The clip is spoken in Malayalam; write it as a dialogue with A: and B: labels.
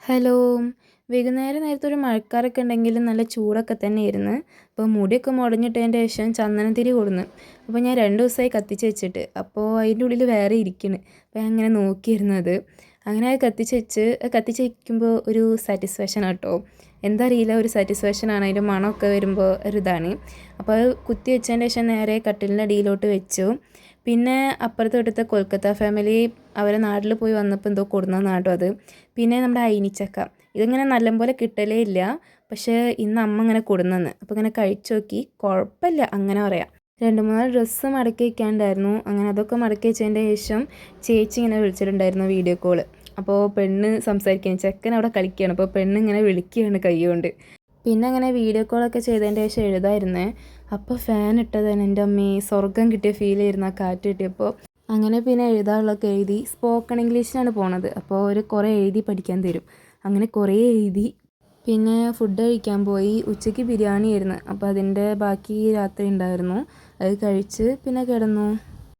A: ഹലോ. നേരത്തെ ഒരു മഴക്കാറൊക്കെ ഉണ്ടെങ്കിലും നല്ല ചൂടൊക്കെ തന്നെയായിരുന്നു. അപ്പോൾ മുടിയൊക്കെ മുടഞ്ഞിട്ടതിൻ്റെ ശേഷം ചന്ദനത്തിരി കൊടുന്നു. അപ്പോൾ ഞാൻ 2 ദിവസമായി കത്തിച്ച് വെച്ചിട്ട്. അപ്പോൾ അതിൻ്റെ ഉള്ളിൽ വേറെ ഇരിക്കുന്നു. അപ്പോൾ ഞാൻ അങ്ങനെ നോക്കിയിരുന്നത്. അങ്ങനെ അത് കത്തിച്ച് വയ്ക്കുമ്പോൾ ഒരു സാറ്റിസ്ഫാക്ഷൻ ആട്ടോ. എന്താ അറിയില്ല, ഒരു സാറ്റിസ്ഫാക്ഷനാണ്. അതിൻ്റെ മണമൊക്കെ വരുമ്പോൾ ഒരിതാണ്. അപ്പോൾ അത് കുത്തി വെച്ചതിൻ്റെ ശേഷം നേരെ കട്ടിലിൻ്റെ അടിയിലോട്ട് വെച്ചു. പിന്നെ അപ്പുറത്തെ വീട്ടിലത്തെ കൊൽക്കത്ത ഫാമിലി അവരെ നാട്ടിൽ പോയി വന്നപ്പോൾ എന്തോ കൊടുന്നതാട്ടോ അത്. പിന്നെ നമ്മുടെ അയിനിച്ചക്ക, ഇതിങ്ങനെ നല്ലപോലെ കിട്ടലേ ഇല്ല. പക്ഷേ ഇന്ന് അമ്മ ഇങ്ങനെ കൊടുന്നെന്ന്. അപ്പോൾ ഇങ്ങനെ കഴിച്ചു നോക്കി, കുഴപ്പമില്ല അങ്ങനെ പറയാം. 2-3 ഡ്രസ്സ് മടക്കി വയ്ക്കാണ്ടായിരുന്നു. അങ്ങനെ അതൊക്കെ മടക്കി വെച്ചതിൻ്റെ ശേഷം ചേച്ചി ഇങ്ങനെ വിളിച്ചിട്ടുണ്ടായിരുന്നു വീഡിയോ കോള്. അപ്പോൾ പെണ്ണ് സംസാരിക്കുകയാണ്, ചെക്കൻ അവിടെ കളിക്കുകയാണ്. അപ്പോൾ പെണ്ണ് ഇങ്ങനെ വിളിക്കുകയാണ് കൈ കൊണ്ട്. പിന്നെ അങ്ങനെ വീഡിയോ കോളൊക്കെ ചെയ്തതിൻ്റെ ശേഷം എഴുതായിരുന്നേ. അപ്പോൾ ഫാൻ ഇട്ടതാണ് എൻ്റെ അമ്മേ, സ്വർഗം കിട്ടിയ ഫീൽ ആയിരുന്നു ആ കാറ്റ് കിട്ടിയപ്പോൾ. അങ്ങനെ പിന്നെ എഴുതാനുള്ളതൊക്കെ എഴുതി. സ്പോക്കൺ ഇംഗ്ലീഷിനാണ് പോണത്. അപ്പോൾ ഒരു കുറേ എഴുതി പഠിക്കാൻ തരും. അങ്ങനെ കുറേ എഴുതി. പിന്നെ ഫുഡ് കഴിക്കാൻ പോയി. ഉച്ചയ്ക്ക് ബിരിയാണി ആയിരുന്നു. അപ്പോൾ അതിൻ്റെ ബാക്കി രാത്രി ഉണ്ടായിരുന്നു. അത് കഴിച്ച് പിന്നെ കിടന്നു.